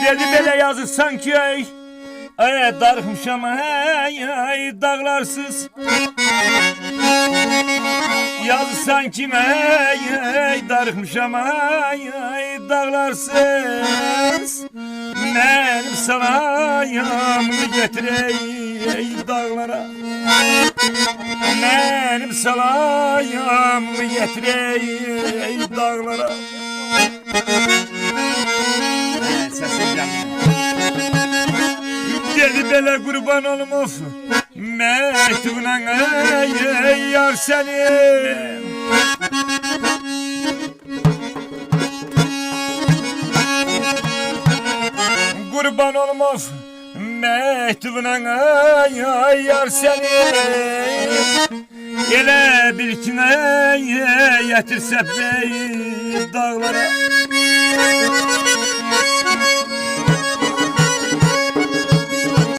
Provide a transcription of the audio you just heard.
Dedi belə yazır sanki ey darıxmışam ey dağlarsız. Yazır sanki ey darıxmışam ey dağlarsız. Mənim salayamını getir ey dağlara. Mənim salayamını getir ey dağlara. Səsim gəlmir. Dedi belə qurban olum of məktubla ey yar sənin. Qurban olum of məktubla ey yar sənin. Elə bil ki yetirsə bey dağlara.